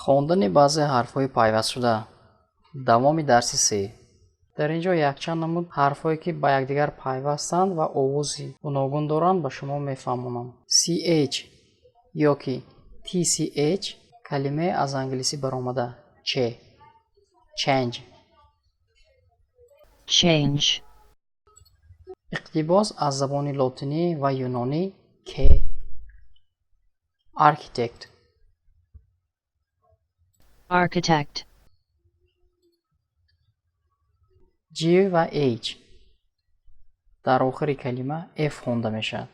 хондани баъзе ҳарфҳои пайвастшуда. давоми дарси 3. дар ин ҷо якчанд намуд ҳарфҳое ки ба якдигар пайвастанд ва овози гуногун доранд ба шумо мефаҳмонам. ch ё ки tch калимае аз англиси баромада че change. иқтибос аз забони лотинӣ ва юнонӣ ке architect, g ва h дар охири калима f хонда мешавад.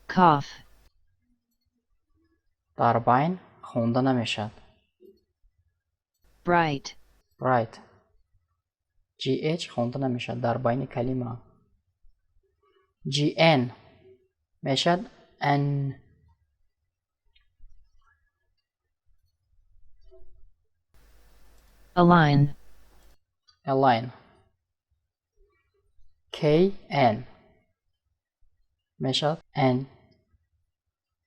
cough, дар байн хонда намешавад. bright, gh хонда намешавад дар байни калима. gn мешавад n. align, kn мешавад n.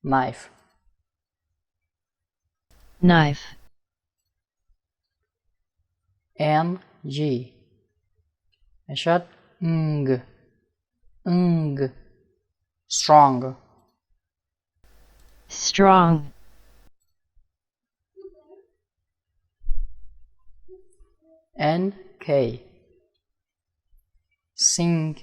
knife ng мешавад ng. strong nk sink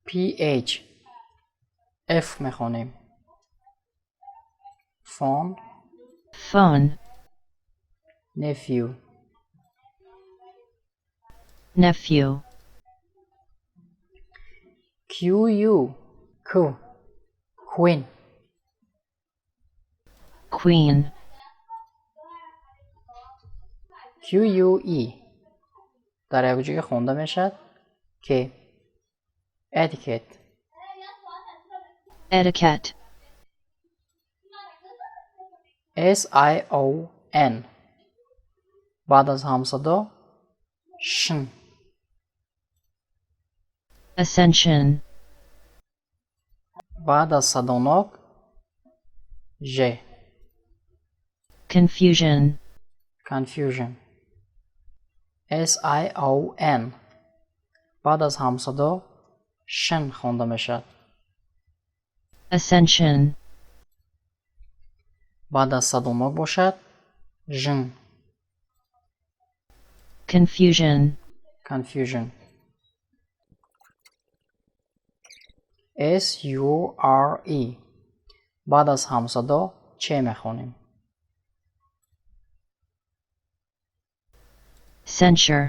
ph f مخوانیم. phone, nephew qu queen que дар якҷоя хонда мешавад ке etiquette sion баъд аз ҳамсадо shn ascension, баъд аз садонок j confusion, confusion sion баъд аз ҳамсадо shn хонда мешавад. ascension, баъд аз садонок бошад jn confusion, sure баъд аз ҳамсадо че мехонем. censure,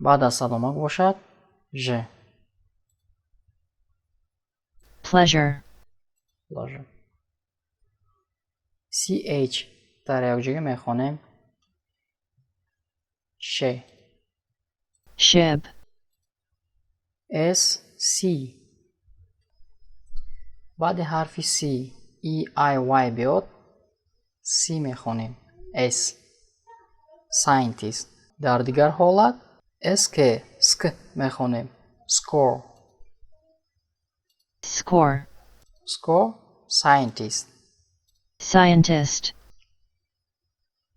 баъд аз садонок бошад ж pleasure, ch дар якҷоя мехонем ше shib, sc баъди ҳарфи c ei биёд c мехонем s scientist. дар дигар ҳолат sk мехонем score scientist.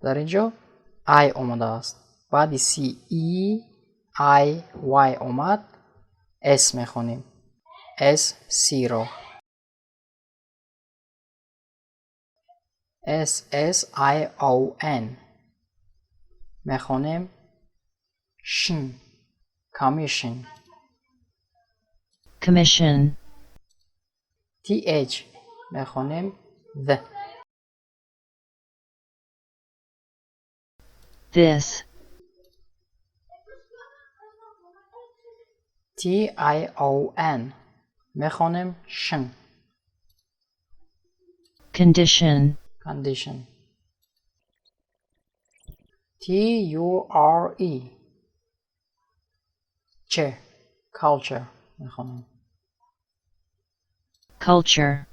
дар ин ҷо i омадааст. баъди c ei омад s мехонем siro ssion мехонем shn commission th мехонем this, tion мехонем shn condition, ture che culture мехонем culture,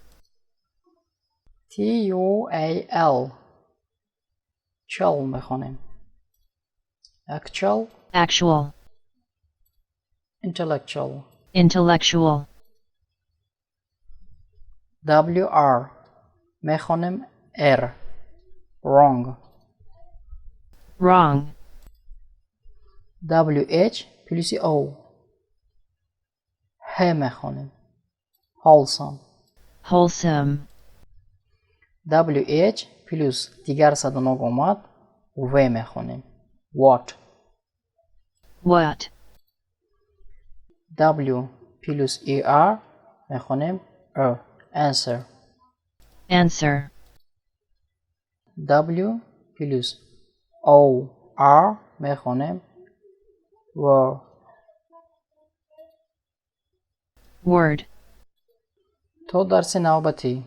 tual chal мехонем actual, actual, intellectual. intellectual, WR میخوانم R wrong. wrong, WH پلیسی O ه میخوانم wholesome. wholesome, WH پلوس دیگر صدا نگ اومد و میخوانیم what. what, W پلوس ER میخوانیم answer. answer, W پلوس OR میخوانیم were. word. تو درس نوبتی